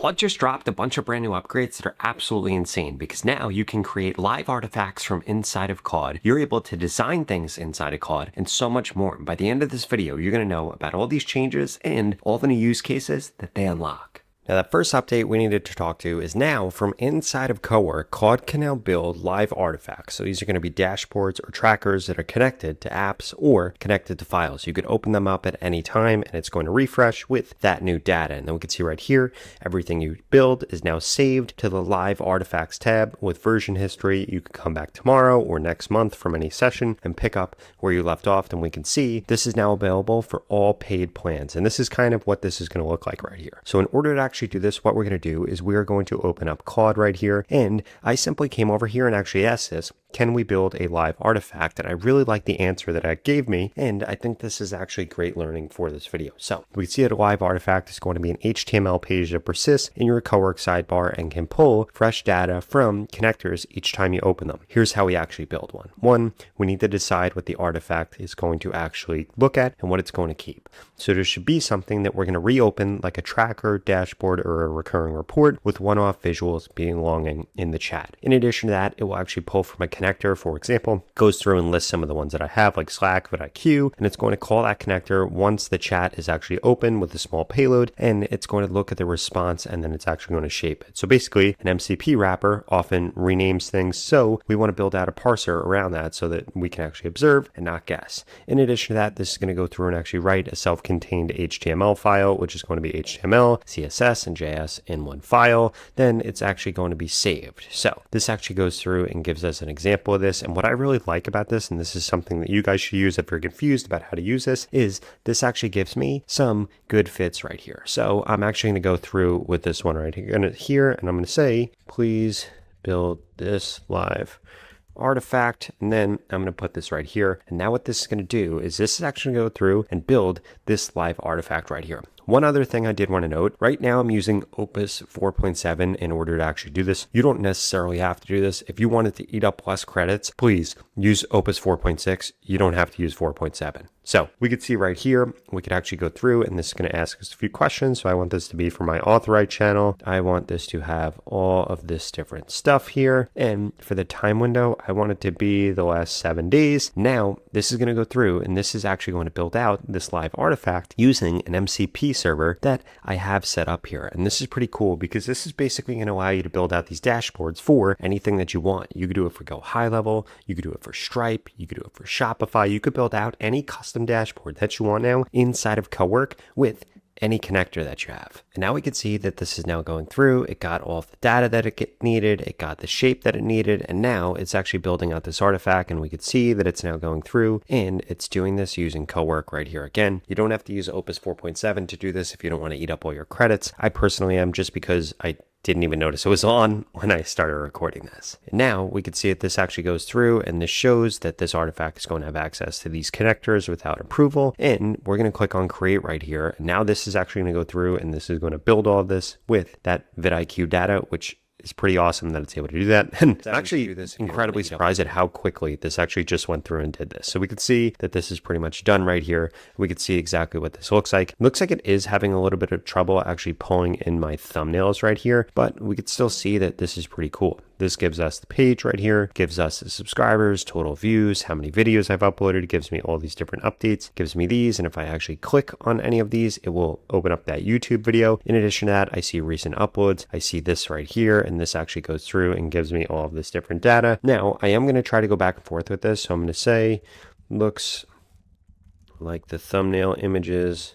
Claude just dropped a bunch of brand new upgrades that are absolutely insane because now you can create live artifacts from inside of Claude. You're able to design things inside of Claude and so much more. By the end of this video, you're going to know about all these changes and all the new use cases that they unlock. Now, that first update we needed to talk to is now from inside of Cowork, Claude can now build live artifacts. So these are going to be dashboards or trackers that are connected to apps or connected to files. You could open them up at any time and it's going to refresh with that new data. And then we can see right here, everything you build is now saved to the live artifacts tab with version history. You can come back tomorrow or next month from any session and pick up where you left off. And we can see this is now available for all paid plans. And this is kind of what this is going to look like right here. So in order to actually do this, what we're going to do is we're going to open up Claude right here, and I simply came over here and actually asked this, can we build a live artifact? And I really like the answer that it gave me, and I think this is actually great learning for this video. So we see that a live artifact is going to be an HTML page that persists in your Cowork sidebar and can pull fresh data from connectors each time you open them. Here's how we actually build one. One, we need to decide what the artifact is going to actually look at and what it's going to keep. So there should be something that we're going to reopen, like a tracker, dashboard, or a recurring report with one-off visuals belonging in the chat. In addition to that, it will actually pull from a connector, for example, goes through and lists some of the ones that I have, like Slack, vidIQ, and it's going to call that connector once the chat is actually open with a small payload, and it's going to look at the response, and then it's actually going to shape it. So basically, an MCP wrapper often renames things, so we want to build out a parser around that so that we can actually observe and not guess. In addition to that, this is going to go through and actually write a self-contained HTML file, which is going to be HTML, CSS, and JS in one file. Then it's actually going to be saved. So this actually goes through and gives us an example of this. And what I really like about this, and this is something that you guys should use if you're confused about how to use this, is this actually gives me some good fits right here. So I'm actually going to go through with this one right here, and I'm going to say, please build this live artifact, and then I'm going to put this right here. And now what this is going to do is this is actually going to go through and build this live artifact right here. One other thing I did want to note, right now I'm using Opus 4.7 in order to actually do this. You don't necessarily have to do this. If you wanted to eat up less credits, please use Opus 4.6. You don't have to use 4.7. So we could see right here, we could actually go through, and this is going to ask us a few questions. So I want this to be for my authorized channel. I want this to have all of this different stuff here. And for the time window, I want it to be the last 7 days. Now this is going to go through, and this is actually going to build out this live artifact using an MCP server that I have set up here. And this is pretty cool because this is basically going to allow you to build out these dashboards for anything that you want. You could do it for Go High Level. You could do it for Stripe. You could do it for Shopify. You could build out any custom dashboard that you want now inside of Cowork with any connector that you have. And now we can see that this is now going through. It got all of the data that it needed. It got the shape that it needed. And now it's actually building out this artifact. And we could see that it's now going through and it's doing this using Cowork right here. Again, you don't have to use Opus 4.7 to do this if you don't want to eat up all your credits. I personally am, just because I didn't even notice it was on when I started recording this. And now we can see that this actually goes through, and this shows that this artifact is going to have access to these connectors without approval. And we're going to click on create right here. And now this is actually going to go through, and this is going to build all of this with that vidIQ data, which is pretty awesome that it's able to do that. And I'm actually incredibly surprised at how quickly this actually just went through and did this. So we could see that this is pretty much done right here. We could see exactly what this looks like. It looks like it is having a little bit of trouble actually pulling in my thumbnails right here, but we could still see that this is pretty cool. This gives us the page right here, gives us the subscribers, total views, how many videos I've uploaded, gives me all these different updates, gives me these. And if I actually click on any of these, it will open up that YouTube video. In addition to that, I see recent uploads. I see this right here, and this actually goes through and gives me all of this different data. Now, I am going to try to go back and forth with this. So I'm going to say, looks like the thumbnail images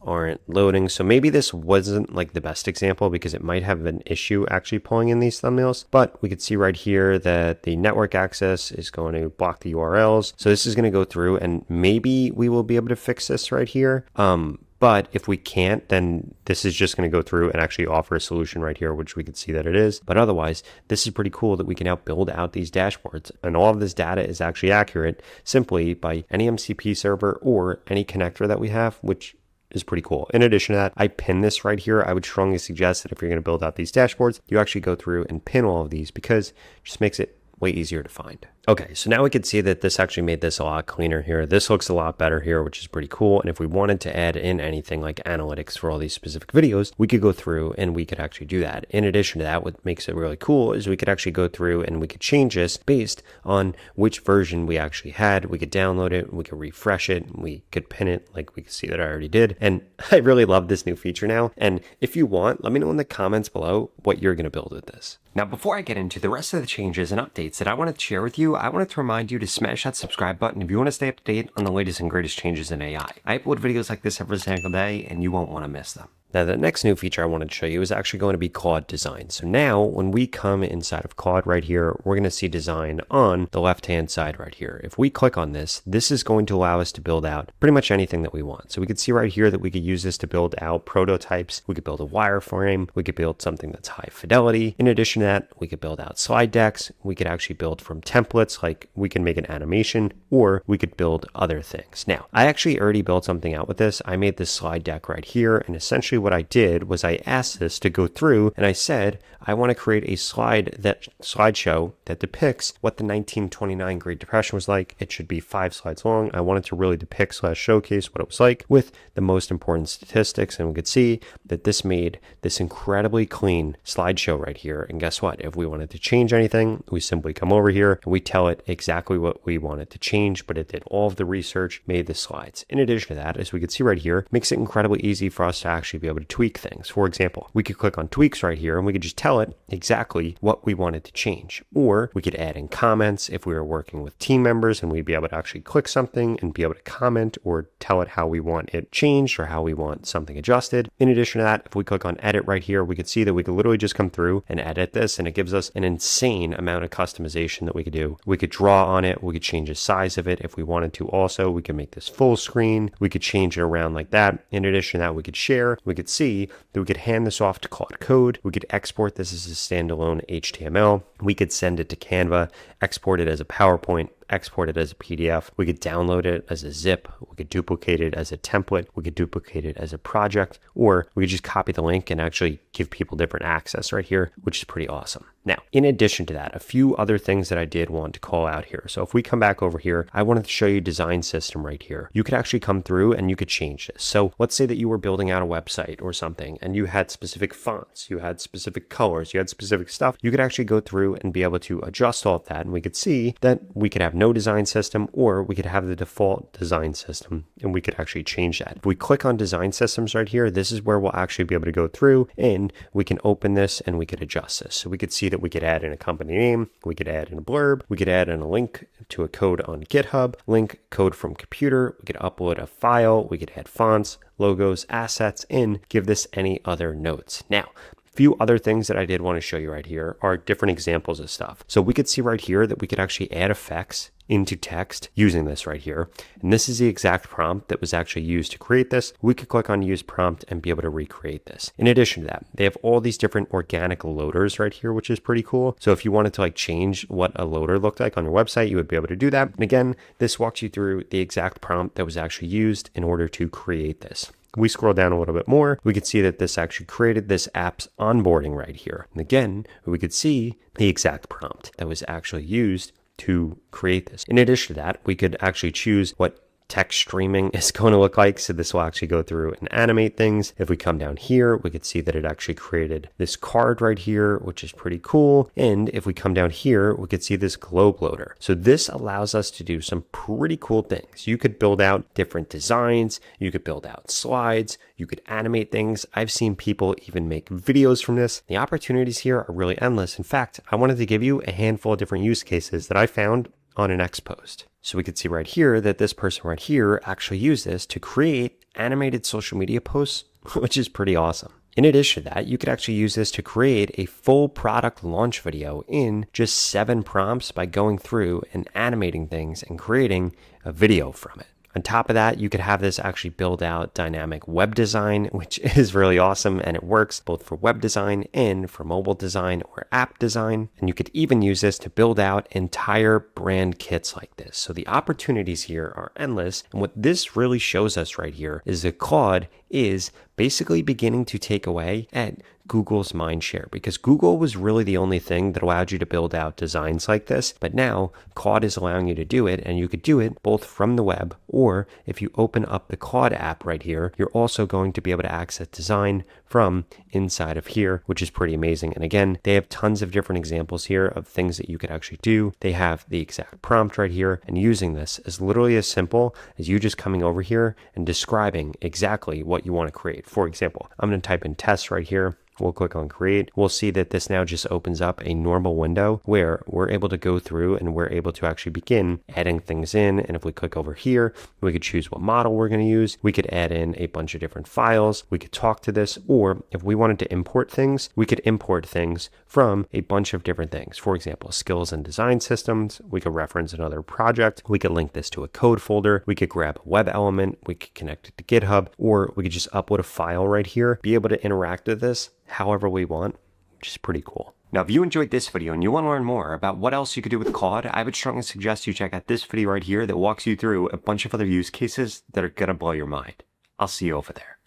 aren't loading. So maybe this wasn't like the best example because it might have an issue actually pulling in these thumbnails, but we could see right here that the network access is going to block the URLs. So this is going to go through, and maybe we will be able to fix this right here. But if we can't, then this is just going to go through and actually offer a solution right here, which we can see that it is. But otherwise, this is pretty cool that we can now build out these dashboards. And all of this data is actually accurate simply by any MCP server or any connector that we have, which is pretty cool. In addition to that, I pin this right here. I would strongly suggest that if you're going to build out these dashboards, you actually go through and pin all of these because it just makes it way easier to find. Okay, so now we can see that this actually made this a lot cleaner here. This looks a lot better here, which is pretty cool. And if we wanted to add in anything like analytics for all these specific videos, we could go through and we could actually do that. In addition to that, what makes it really cool is we could actually go through and we could change this based on which version we actually had. We could download it, we could refresh it, we could pin it like we can see that I already did. And I really love this new feature now. And if you want, let me know in the comments below what you're going to build with this. Now, before I get into the rest of the changes and updates that I wanted to share with you, I wanted to remind you to smash that subscribe button if you want to stay up to date on the latest and greatest changes in AI. I upload videos like this every single day, and you won't want to miss them. Now, the next new feature I wanted to show you is actually going to be Claude Design. So now when we come inside of Claude right here, we're going to see design on the left-hand side right here. If we click on this, this is going to allow us to build out pretty much anything that we want. So we could see right here that we could use this to build out prototypes. We could build a wireframe. We could build something that's high fidelity. In addition to that, we could build out slide decks. We could actually build from templates, like we can make an animation, or we could build other things. Now, I actually already built something out with this. I made this slide deck right here, and essentially what I did was I asked this to go through and I said, I want to create a slideshow that depicts what the 1929 Great Depression was like. It should be 5 slides long. I wanted to really depict / showcase what it was like with the most important statistics. And we could see that this made this incredibly clean slideshow right here. And guess what? If we wanted to change anything, we simply come over here and we tell it exactly what we wanted to change, but it did all of the research, made the slides. In addition to that, as we could see right here, makes it incredibly easy for us to actually be able to tweak things. For example, we could click on tweaks right here and we could just tell it exactly what we wanted to change. Or we could add in comments if we were working with team members, and we'd be able to actually click something and be able to comment or tell it how we want it changed or how we want something adjusted. In addition to that, if we click on edit right here, we could see that we could literally just come through and edit this, and it gives us an insane amount of customization that we could do. We could draw on it. We could change the size of it if we wanted to. Also, we could make this full screen. We could change it around like that. In addition to that, we could share. We could see that we could hand this off to Claude Code. We could export this as a standalone HTML. We could send it to Canva, export it as a PowerPoint, export it as a PDF. We could download it as a zip. We could duplicate it as a template. We could duplicate it as a project, or we could just copy the link and actually give people different access right here, which is pretty awesome. Now, in addition to that, a few other things that I did want to call out here. So if we come back over here, I wanted to show you design system right here. You could actually come through and you could change this. So let's say that you were building out a website or something and you had specific fonts, you had specific colors, you had specific stuff. You could actually go through and be able to adjust all of that. And we could see that we could have no design system, or we could have the default design system, and we could actually change that. If we click on design systems right here, this is where we'll actually be able to go through and we can open this and we could adjust this. So we could see that we could add in a company name, we could add in a blurb, we could add in a link to a code on GitHub, link code from computer, we could upload a file, we could add fonts, logos, assets, and give this any other notes. Now, few other things that I did want to show you right here are different examples of stuff. So we could see right here that we could actually add effects into text using this right here. And this is the exact prompt that was actually used to create this. We could click on use prompt and be able to recreate this. In addition to that, they have all these different organic loaders right here, which is pretty cool. So if you wanted to like change what a loader looked like on your website, you would be able to do that. And again, this walks you through the exact prompt that was actually used in order to create this. We scroll down a little bit more, we could see that this actually created this app's onboarding right here. And again, we could see the exact prompt that was actually used to create this. In addition to that, we could actually choose what text streaming is going to look like. So this will actually go through and animate things. If we come down here, we could see that it actually created this card right here, which is pretty cool. And if we come down here, we could see this globe loader. So this allows us to do some pretty cool things. You could build out different designs. You could build out slides. You could animate things. I've seen people even make videos from this. The opportunities here are really endless. In fact, I wanted to give you a handful of different use cases that I found on an X post. So we could see right here that this person right here actually used this to create animated social media posts, which is pretty awesome. In addition to that, you could actually use this to create a full product launch video in just 7 prompts by going through and animating things and creating a video from it. On top of that, you could have this actually build out dynamic web design, which is really awesome. And it works both for web design and for mobile design or app design. And you could even use this to build out entire brand kits like this. So the opportunities here are endless. And what this really shows us right here is that Claude is basically beginning to take away at Google's mind share, because Google was really the only thing that allowed you to build out designs like this. But now Claude is allowing you to do it, and you could do it both from the web, or if you open up the Claude app right here, you're also going to be able to access design from inside of here, which is pretty amazing. And again, they have tons of different examples here of things that you could actually do. They have the exact prompt right here, and using this is literally as simple as you just coming over here and describing exactly what you want to create. For example, I'm going to type in test right here. We'll click on create. We'll see that this now just opens up a normal window where we're able to go through and we're able to actually begin adding things in. And if we click over here, we could choose what model we're going to use. We could add in a bunch of different files. We could talk to this, or if we wanted to import things, we could import things from a bunch of different things. For example, skills and design systems. We could reference another project. We could link this to a code folder. We could grab a web element. We could connect it to GitHub, or we could just upload a file right here, be able to interact with this however we want, which is pretty cool. Now, if you enjoyed this video and you want to learn more about what else you could do with Claude, I would strongly suggest you check out this video right here that walks you through a bunch of other use cases that are going to blow your mind. I'll see you over there.